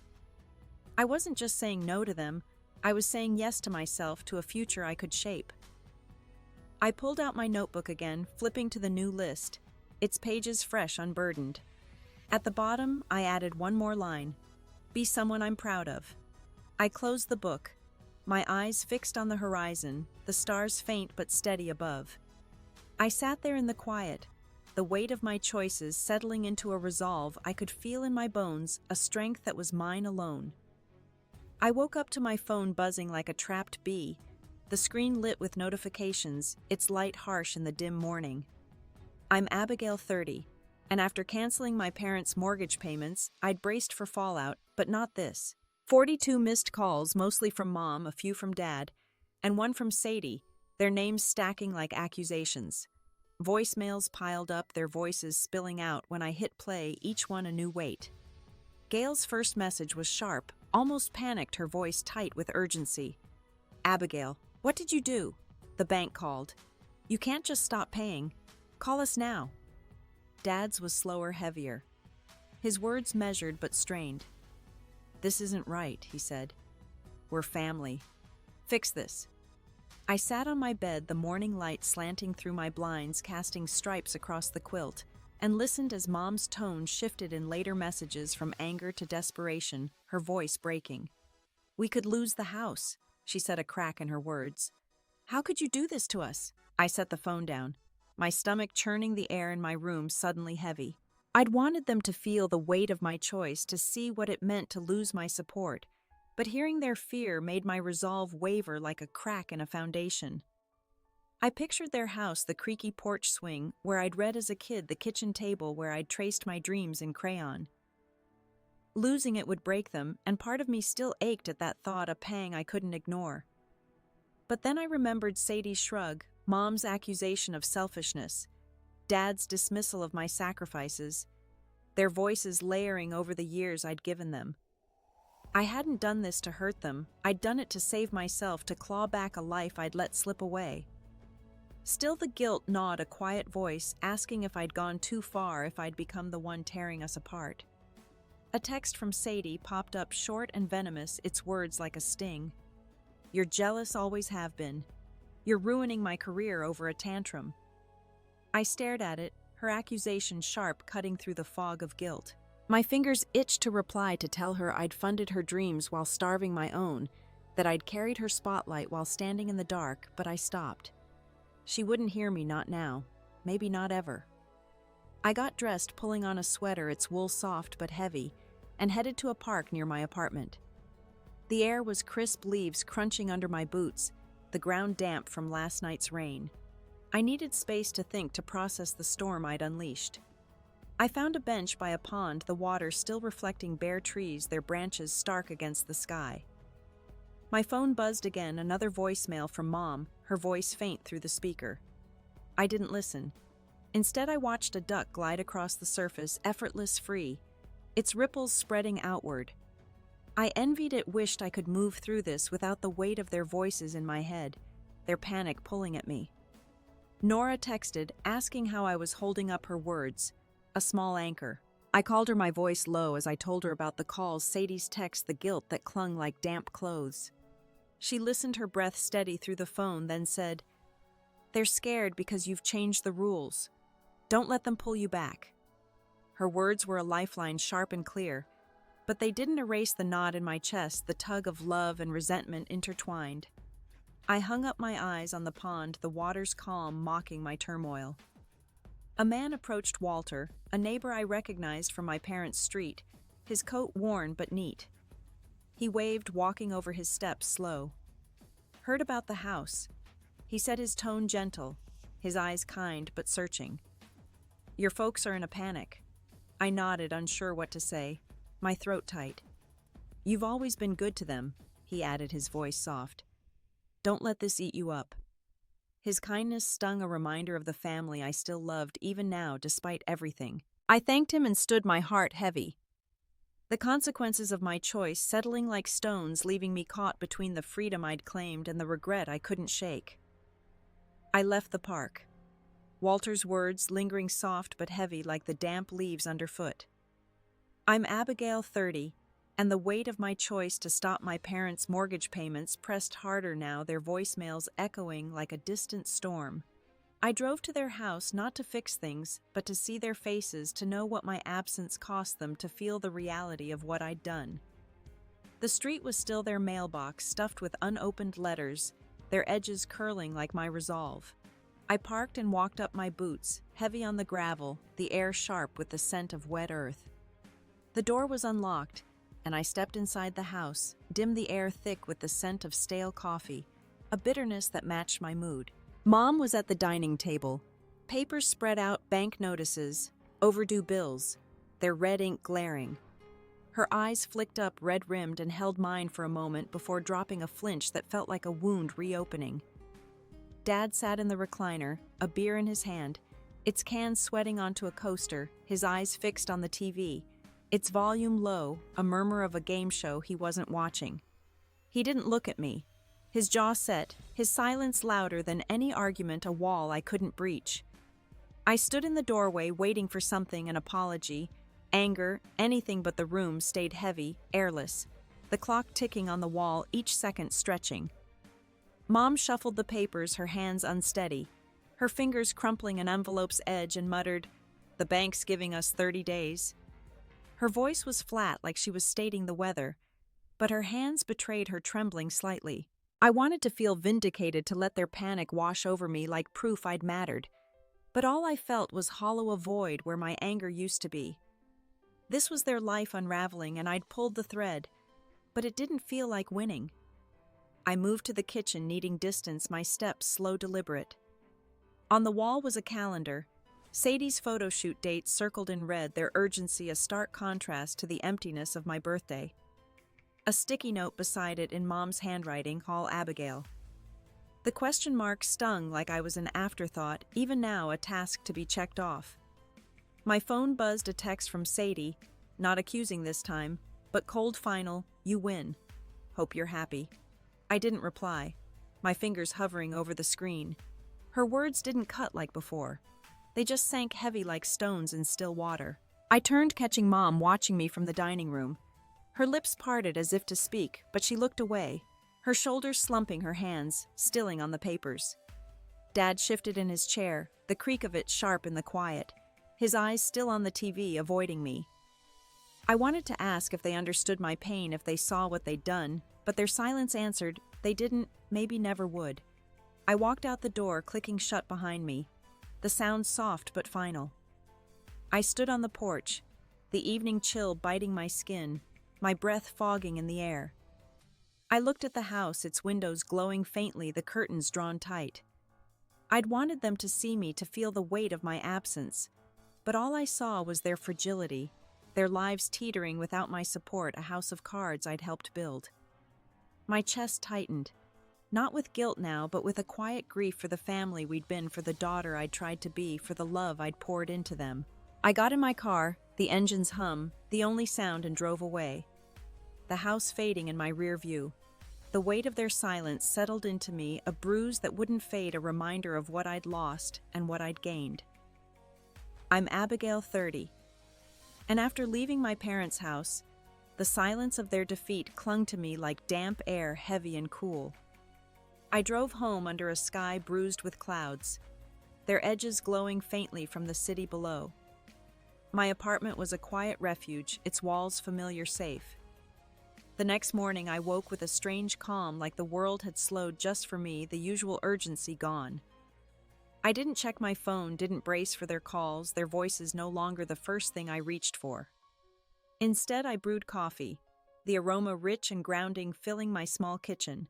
Speaker 1: I wasn't just saying no to them, I was saying yes to myself, to a future I could shape. I pulled out my notebook again, flipping to the new list, its pages fresh, unburdened. At the bottom, I added one more line: be someone I'm proud of. I closed the book, my eyes fixed on the horizon, the stars faint but steady above. I sat there in the quiet, the weight of my choices settling into a resolve I could feel in my bones, a strength that was mine alone. I woke up to my phone buzzing like a trapped bee, the screen lit with notifications, its light harsh in the dim morning. I'm Abigail, 30, and after canceling my parents' mortgage payments, I'd braced for fallout, but not this. 42 missed calls, mostly from Mom, a few from Dad, and one from Sadie, their names stacking like accusations. Voicemails piled up, their voices spilling out when I hit play, each one a new weight. Gail's first message was sharp, almost panicked, her voice tight with urgency. Abigail, what did you do? The bank called. You can't just stop paying. Call us now. Dad's was slower, heavier. His words measured but strained. This isn't right, he said. We're family. Fix this. I sat on my bed, the morning light slanting through my blinds, casting stripes across the quilt, and listened as Mom's tone shifted in later messages from anger to desperation, her voice breaking. We could lose the house, she said, a crack in her words. How could you do this to us? I set the phone down, my stomach churning, the air in my room suddenly heavy. I'd wanted them to feel the weight of my choice, to see what it meant to lose my support, but hearing their fear made my resolve waver like a crack in a foundation. I pictured their house, the creaky porch swing where I'd read as a kid, the kitchen table where I'd traced my dreams in crayon. Losing it would break them, and part of me still ached at that thought, a pang I couldn't ignore. But then I remembered Sadie's shrug, Mom's accusation of selfishness, Dad's dismissal of my sacrifices, their voices layering over the years I'd given them. I hadn't done this to hurt them, I'd done it to save myself, to claw back a life I'd let slip away. Still the guilt gnawed, a quiet voice asking if I'd gone too far, if I'd become the one tearing us apart. A text from Sadie popped up, short and venomous, its words like a sting. You're jealous, always have been. You're ruining my career over a tantrum. I stared at it, her accusation sharp, cutting through the fog of guilt. My fingers itched to reply, to tell her I'd funded her dreams while starving my own, that I'd carried her spotlight while standing in the dark, but I stopped. She wouldn't hear me, not now, maybe not ever. I got dressed, pulling on a sweater, its wool soft but heavy, and headed to a park near my apartment. The air was crisp, leaves crunching under my boots, the ground damp from last night's rain. I needed space to think, to process the storm I'd unleashed. I found a bench by a pond, the water still reflecting bare trees, their branches stark against the sky. My phone buzzed again, another voicemail from Mom, her voice faint through the speaker. I didn't listen. Instead, I watched a duck glide across the surface, effortless, free, its ripples spreading outward. I envied it, wished I could move through this without the weight of their voices in my head, their panic pulling at me. Nora texted, asking how I was holding up, her words, a small anchor. I called her, my voice low, as I told her about the calls, Sadie's text, the guilt that clung like damp clothes. She listened, her breath steady through the phone, then said, They're scared because you've changed the rules. Don't let them pull you back. Her words were a lifeline, sharp and clear, but they didn't erase the knot in my chest, the tug of love and resentment intertwined. I hung up my eyes on the pond, the water's calm mocking my turmoil. A man approached Walter, a neighbor I recognized from my parents' street, his coat worn but neat. He waved, walking over his steps slow. Heard about the house. He said, his tone gentle, his eyes kind but searching. Your folks are in a panic. I nodded, unsure what to say, my throat tight. You've always been good to them, he added, his voice soft. Don't let this eat you up. His kindness stung, a reminder of the family I still loved, even now, despite everything. I thanked him and stood, my heart heavy. The consequences of my choice settling like stones, leaving me caught between the freedom I'd claimed and the regret I couldn't shake. I left the park. Walter's words lingering soft but heavy like the damp leaves underfoot. I'm Abigail, 30, and the weight of my choice to stop my parents' mortgage payments pressed harder now, their voicemails echoing like a distant storm. I drove to their house not to fix things, but to see their faces, to know what my absence cost them, to feel the reality of what I'd done. The street was still their mailbox, stuffed with unopened letters, their edges curling like my resolve. I parked and walked up, my boots heavy on the gravel, the air sharp with the scent of wet earth. The door was unlocked, and I stepped inside the house, dim the air thick with the scent of stale coffee, a bitterness that matched my mood. Mom was at the dining table, papers spread out, bank notices, overdue bills, their red ink glaring. Her eyes flicked up, red-rimmed, and held mine for a moment before dropping a flinch that felt like a wound reopening. Dad sat in the recliner, a beer in his hand, its can sweating onto a coaster, his eyes fixed on the TV, its volume low, a murmur of a game show he wasn't watching. He didn't look at me. His jaw set, his silence louder than any argument, a wall I couldn't breach. I stood in the doorway waiting for something, an apology, anger, anything, but the room stayed heavy, airless, the clock ticking on the wall, each second stretching. Mom shuffled the papers, her hands unsteady, her fingers crumpling an envelope's edge, and muttered, "The bank's giving us 30 days. Her voice was flat, like she was stating the weather, but her hands betrayed her trembling slightly. I wanted to feel vindicated, to let their panic wash over me like proof I'd mattered, but all I felt was hollow, a void where my anger used to be. This was their life unraveling, and I'd pulled the thread, but it didn't feel like winning. I moved to the kitchen, needing distance, my steps slow, deliberate. On the wall was a calendar, Sadie's photo shoot dates circled in red, their urgency a stark contrast to the emptiness of my birthday. A sticky note beside it in Mom's handwriting, "Call Abigail." The question mark stung like I was an afterthought, even now a task to be checked off. My phone buzzed, a text from Sadie, not accusing this time, but cold, final, "You win. Hope you're happy." I didn't reply, my fingers hovering over the screen. Her words didn't cut like before. They just sank heavy like stones in still water. I turned, catching Mom watching me from the dining room. Her lips parted as if to speak, but she looked away, her shoulders slumping, her hands stilling on the papers. Dad shifted in his chair, the creak of it sharp in the quiet, his eyes still on the TV, avoiding me. I wanted to ask if they understood my pain, if they saw what they'd done, but their silence answered they didn't, maybe never would. I walked out the door, clicking shut behind me, the sound soft but final. I stood on the porch, the evening chill biting my skin, my breath fogging in the air. I looked at the house, its windows glowing faintly, the curtains drawn tight. I'd wanted them to see me, to feel the weight of my absence, but all I saw was their fragility, their lives teetering without my support, a house of cards I'd helped build. My chest tightened, not with guilt now, but with a quiet grief for the family we'd been, for the daughter I'd tried to be, for the love I'd poured into them. I got in my car, the engine's hum, the only sound, and drove away. The house fading in my rear view. The weight of their silence settled into me, a bruise that wouldn't fade, a reminder of what I'd lost and what I'd gained. I'm Abigail, 30. And after leaving my parents' house, the silence of their defeat clung to me like damp air, heavy and cool. I drove home under a sky bruised with clouds, their edges glowing faintly from the city below. My apartment was a quiet refuge, its walls familiar, safe. The next morning I woke with a strange calm, like the world had slowed just for me, the usual urgency gone. I didn't check my phone, didn't brace for their calls, their voices no longer the first thing I reached for. Instead, I brewed coffee, the aroma rich and grounding filling my small kitchen.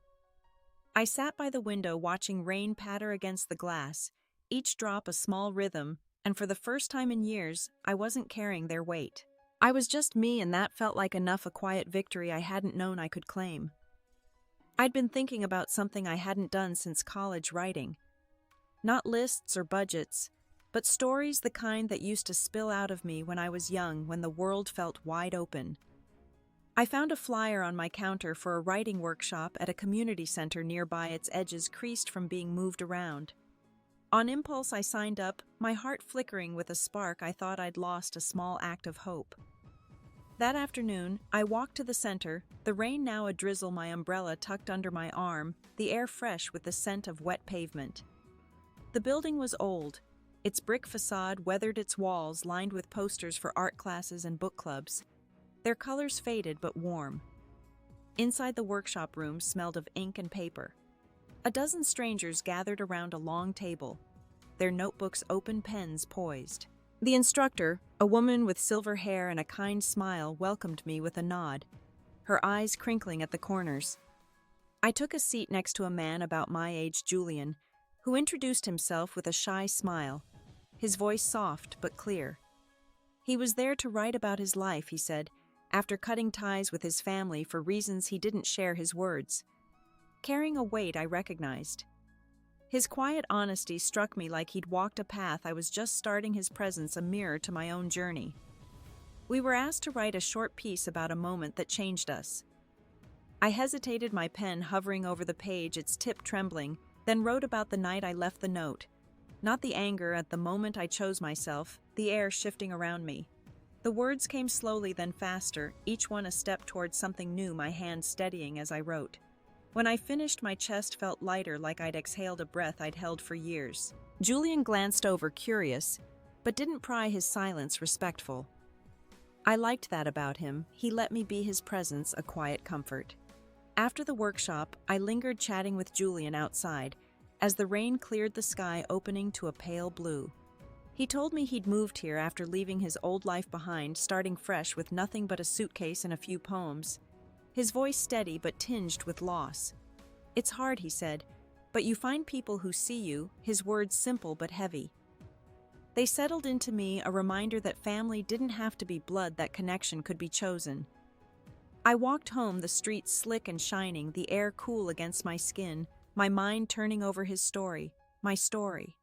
Speaker 1: I sat by the window watching rain patter against the glass, each drop a small rhythm, and for the first time in years, I wasn't carrying their weight. I was just me, and that felt like enough, a quiet victory I hadn't known I could claim. I'd been thinking about something I hadn't done since college, writing. Not lists or budgets, but stories, the kind that used to spill out of me when I was young, when the world felt wide open. I found a flyer on my counter for a writing workshop at a community center nearby, its edges creased from being moved around. On impulse, I signed up, my heart flickering with a spark. I thought I'd lost a small act of hope. That afternoon, I walked to the center, the rain now a drizzle, my umbrella tucked under my arm, the air fresh with the scent of wet pavement. The building was old. Its brick facade weathered, its walls lined with posters for art classes and book clubs. Their colors faded but warm. Inside the workshop room smelled of ink and paper. A dozen strangers gathered around a long table, their notebooks open, pens poised. The instructor, a woman with silver hair and a kind smile, welcomed me with a nod, her eyes crinkling at the corners. I took a seat next to a man about my age, Julian, who introduced himself with a shy smile, his voice soft but clear. He was there to write about his life, he said, after cutting ties with his family for reasons he didn't share his words. Carrying a weight I recognized. His quiet honesty struck me like he'd walked a path I was just starting, his presence a mirror to my own journey. We were asked to write a short piece about a moment that changed us. I hesitated, my pen hovering over the page, its tip trembling, then wrote about the night I left the note. Not the anger at the moment I chose myself, the air shifting around me. The words came slowly, then faster, each one a step towards something new, my hand steadying as I wrote. When I finished, my chest felt lighter, like I'd exhaled a breath I'd held for years. Julian glanced over, curious, but didn't pry, his silence respectful. I liked that about him. He let me be his presence, a quiet comfort. After the workshop, I lingered chatting with Julian outside, as the rain cleared the sky, opening to a pale blue. He told me he'd moved here after leaving his old life behind, starting fresh with nothing but a suitcase and a few poems. His voice steady but tinged with loss. It's hard, he said, but you find people who see you, his words simple but heavy. They settled into me, a reminder that family didn't have to be blood, that connection could be chosen. I walked home, the streets slick and shining, the air cool against my skin, my mind turning over his story, my story.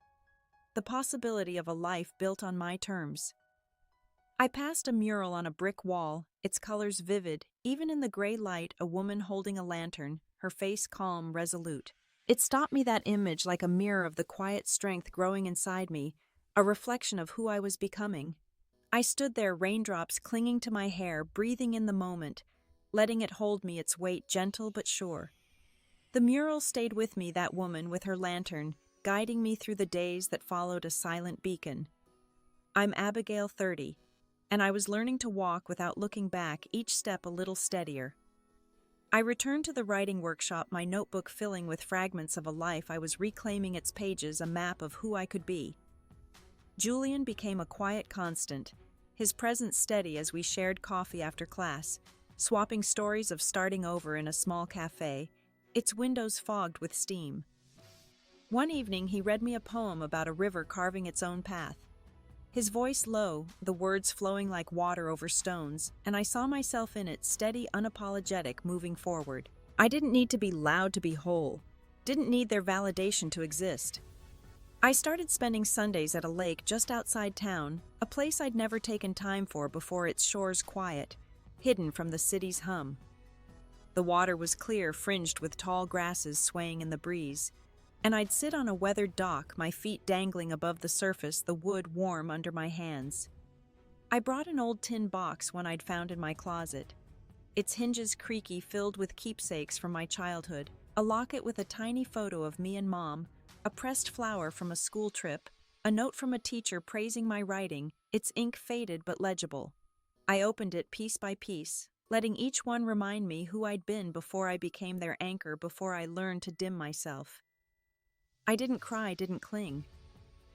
Speaker 1: The possibility of a life built on my terms. I passed a mural on a brick wall, its colors vivid, even in the gray light, a woman holding a lantern, her face calm, resolute. It stopped me, that image, like a mirror of the quiet strength growing inside me, a reflection of who I was becoming. I stood there, raindrops clinging to my hair, breathing in the moment, letting it hold me, its weight gentle but sure. The mural stayed with me, that woman with her lantern, guiding me through the days that followed, a silent beacon. I'm Abigail, 30. And I was learning to walk without looking back, each step a little steadier. I returned to the writing workshop, my notebook filling with fragments of a life I was reclaiming, its pages a map of who I could be. Julian became a quiet constant, his presence steady as we shared coffee after class, swapping stories of starting over in a small cafe, its windows fogged with steam. One evening he read me a poem about a river carving its own path. His voice low, the words flowing like water over stones, and I saw myself in it, steady, unapologetic, moving forward. I didn't need to be loud to be whole, didn't need their validation to exist. I started spending Sundays at a lake just outside town, a place I'd never taken time for before, its shores quiet, hidden from the city's hum. The water was clear, fringed with tall grasses swaying in the breeze, and I'd sit on a weathered dock, my feet dangling above the surface, the wood warm under my hands. I brought an old tin box, one I'd found in my closet, its hinges creaky, filled with keepsakes from my childhood, a locket with a tiny photo of me and Mom, a pressed flower from a school trip, a note from a teacher praising my writing, its ink faded but legible. I opened it piece by piece, letting each one remind me who I'd been before I became their anchor, before I learned to dim myself. I didn't cry, didn't cling.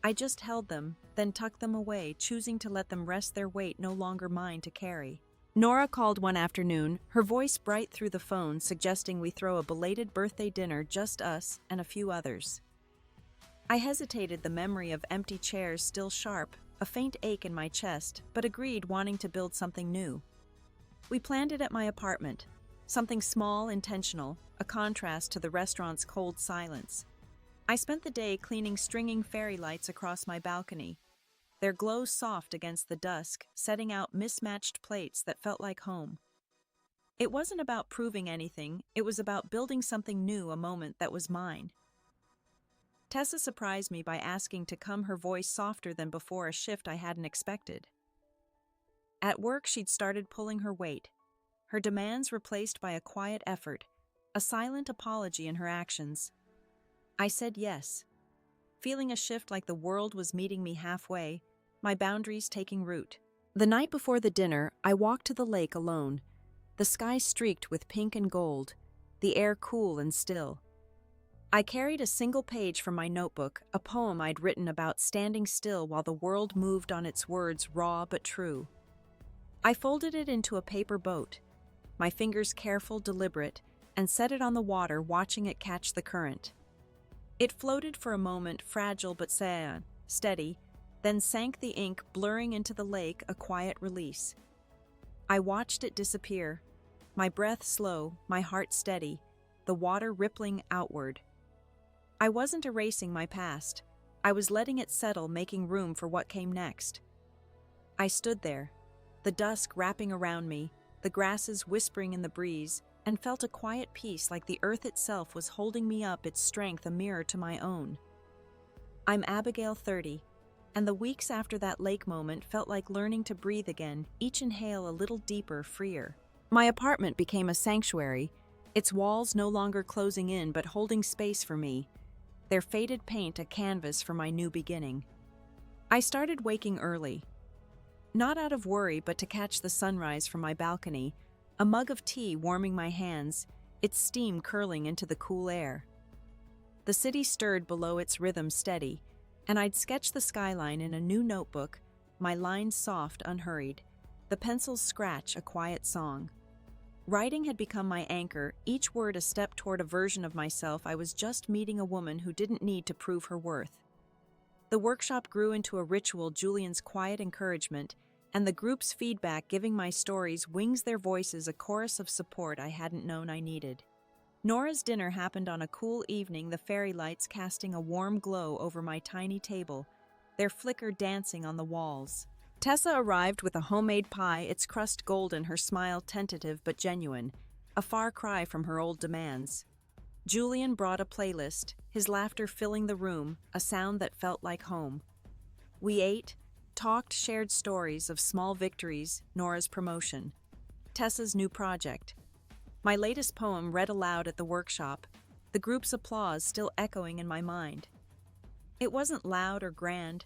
Speaker 1: I just held them, then tucked them away, choosing to let them rest, their weight no longer mine to carry. Nora called one afternoon, her voice bright through the phone, suggesting we throw a belated birthday dinner, just us and a few others. I hesitated, the memory of empty chairs still sharp, a faint ache in my chest, but agreed, wanting to build something new. We planned it at my apartment, something small, intentional, a contrast to the restaurant's cold silence. I spent the day cleaning stringing fairy lights across my balcony, their glow soft against the dusk, setting out mismatched plates that felt like home. It wasn't about proving anything, it was about building something new, a moment that was mine. Tessa surprised me by asking to come, her voice softer than before, a shift I hadn't expected. At work, she'd started pulling her weight, her demands replaced by a quiet effort, a silent apology in her actions. I said yes, feeling a shift like the world was meeting me halfway, my boundaries taking root. The night before the dinner, I walked to the lake alone, the sky streaked with pink and gold, the air cool and still. I carried a single page from my notebook, a poem I'd written about standing still while the world moved on its words, raw but true. I folded it into a paper boat, my fingers careful, deliberate, and set it on the water, watching it catch the current. It floated for a moment, fragile but steady, then sank, the ink blurring into the lake, a quiet release. I watched it disappear, my breath slow, my heart steady, the water rippling outward. I wasn't erasing my past. I was letting it settle, making room for what came next. I stood there, the dusk wrapping around me, the grasses whispering in the breeze, and felt a quiet peace, like the earth itself was holding me up, its strength a mirror to my own. I'm Abigail, 30, and the weeks after that lake moment felt like learning to breathe again, each inhale a little deeper, freer. My apartment became a sanctuary, its walls no longer closing in but holding space for me, their faded paint a canvas for my new beginning. I started waking early, not out of worry but to catch the sunrise from my balcony, a mug of tea warming my hands, its steam curling into the cool air. The city stirred below, its rhythm steady, and I'd sketch the skyline in a new notebook, my lines soft, unhurried, the pencil's scratch a quiet song. Writing had become my anchor, each word a step toward a version of myself I was just meeting, a woman who didn't need to prove her worth. The workshop grew into a ritual, Julian's quiet encouragement, and the group's feedback giving my stories wings, their voices a chorus of support I hadn't known I needed. Nora's dinner happened on a cool evening, the fairy lights casting a warm glow over my tiny table, their flicker dancing on the walls. Tessa arrived with a homemade pie, its crust golden, her smile tentative but genuine, a far cry from her old demands. Julian brought a playlist, his laughter filling the room, a sound that felt like home. We ate, talked, shared stories of small victories, Nora's promotion, Tessa's new project, my latest poem read aloud at the workshop, the group's applause still echoing in my mind. It wasn't loud or grand,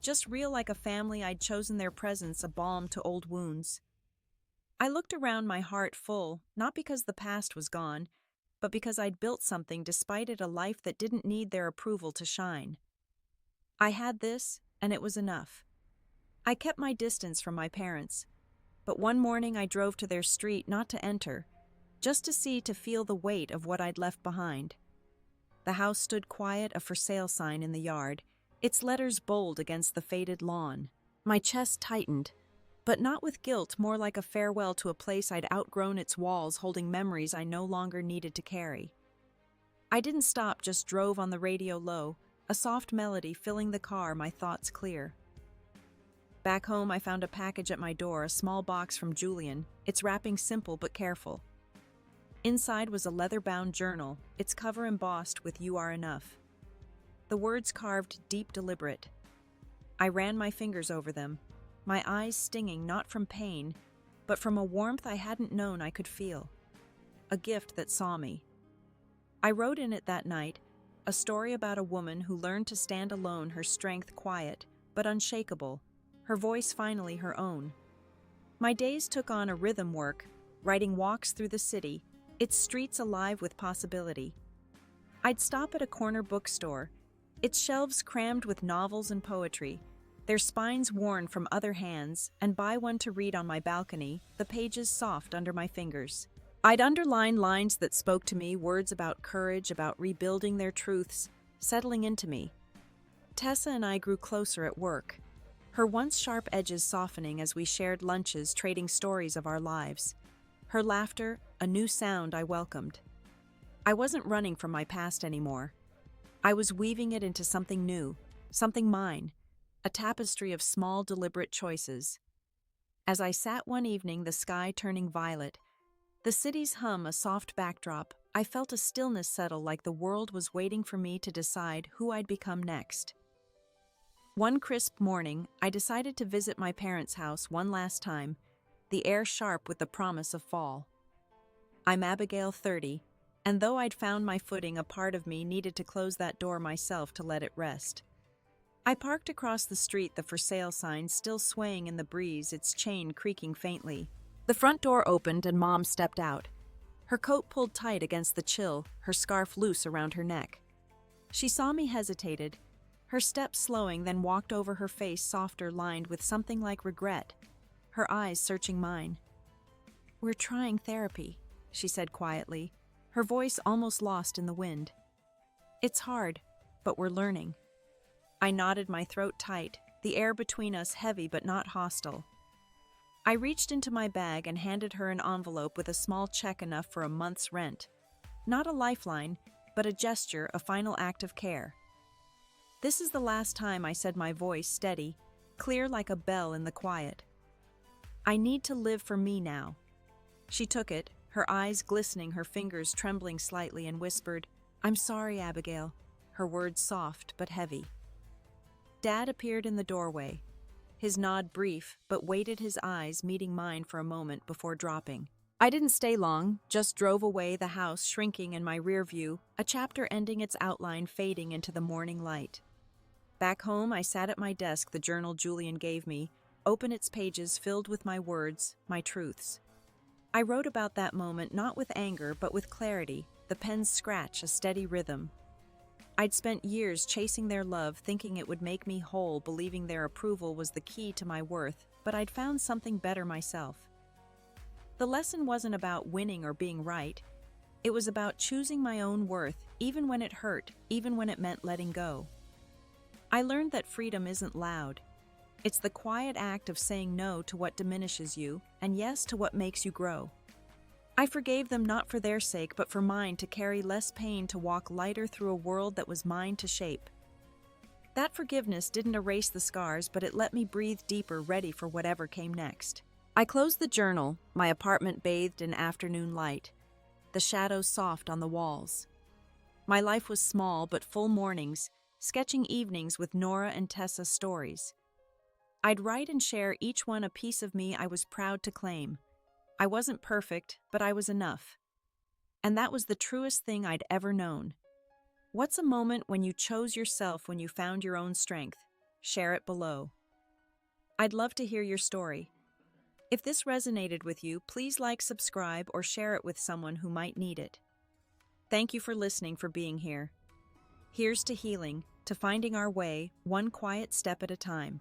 Speaker 1: just real, like a family. I'd chosen their presence, a balm to old wounds. I looked around, my heart full, not because the past was gone, but because I'd built something despite it, a life that didn't need their approval to shine. I had this, and it was enough. I kept my distance from my parents, but one morning I drove to their street, not to enter, just to see, to feel the weight of what I'd left behind. The house stood quiet, a for sale sign in the yard, its letters bold against the faded lawn. My chest tightened, but not with guilt, more like a farewell to a place I'd outgrown, its walls holding memories I no longer needed to carry. I didn't stop, just drove on the radio low, a soft melody filling the car, my thoughts clear. Back home, I found a package at my door, a small box from Julian, its wrapping simple but careful. Inside was a leather-bound journal, its cover embossed with "You are enough." The words carved deep, deliberate. I ran my fingers over them, my eyes stinging not from pain, but from a warmth I hadn't known I could feel. A gift that saw me. I wrote in it that night, a story about a woman who learned to stand alone, her strength quiet but unshakable, her voice finally her own. My days took on a rhythm, work, writing walks through the city, its streets alive with possibility. I'd stop at a corner bookstore, its shelves crammed with novels and poetry, their spines worn from other hands, and buy one to read on my balcony, the pages soft under my fingers. I'd underline lines that spoke to me, words about courage, about rebuilding, their truths settling into me. Tessa and I grew closer at work, her once sharp edges softening as we shared lunches, trading stories of our lives. Her laughter, a new sound I welcomed. I wasn't running from my past anymore. I was weaving it into something new, something mine, a tapestry of small, deliberate choices. As I sat one evening, the sky turning violet, the city's hum a soft backdrop, I felt a stillness settle, like the world was waiting for me to decide who I'd become next. One crisp morning, I decided to visit my parents' house one last time, the air sharp with the promise of fall. I'm Abigail, 30, and though I'd found my footing, a part of me needed to close that door myself to let it rest. I parked across the street, the for sale sign still swaying in the breeze, its chain creaking faintly. The front door opened and Mom stepped out. Her coat pulled tight against the chill, her scarf loose around her neck. She saw me, hesitated, her steps slowing, then walked over, her face softer, lined with something like regret, her eyes searching mine. "We're trying therapy," she said quietly, her voice almost lost in the wind. "It's hard, but we're learning." I nodded, my throat tight, the air between us heavy but not hostile. I reached into my bag and handed her an envelope with a small check enough for a month's rent. Not a lifeline, but a gesture, a final act of care. "This is the last time," I said, my voice steady, clear like a bell in the quiet. "I need to live for me now." She took it, her eyes glistening, her fingers trembling slightly, and whispered, "I'm sorry, Abigail," her words soft but heavy. Dad appeared in the doorway, his nod brief, but weighted, his eyes meeting mine for a moment before dropping. I didn't stay long, just drove away, the house shrinking in my rear view, a chapter ending, its outline fading into the morning light. Back home, I sat at my desk, the journal Julian gave me, open, its pages filled with my words, my truths. I wrote about that moment, not with anger, but with clarity, the pen's scratch, a steady rhythm. I'd spent years chasing their love, thinking it would make me whole, believing their approval was the key to my worth, but I'd found something better myself. The lesson wasn't about winning or being right. It was about choosing my own worth, even when it hurt, even when it meant letting go. I learned that freedom isn't loud. It's the quiet act of saying no to what diminishes you, and yes to what makes you grow. I forgave them, not for their sake, but for mine, to carry less pain, to walk lighter through a world that was mine to shape. That forgiveness didn't erase the scars, but it let me breathe deeper, ready for whatever came next. I closed the journal, my apartment bathed in afternoon light, the shadows soft on the walls. My life was small but full, mornings, sketching evenings with Nora and Tessa, stories. I'd write and share, each one a piece of me I was proud to claim. I wasn't perfect, but I was enough. And that was the truest thing I'd ever known. What's a moment when you chose yourself, when you found your own strength? Share it below. I'd love to hear your story. If this resonated with you, please like, subscribe, or share it with someone who might need it. Thank you for listening, for being here. Here's to healing, to finding our way, one quiet step at a time.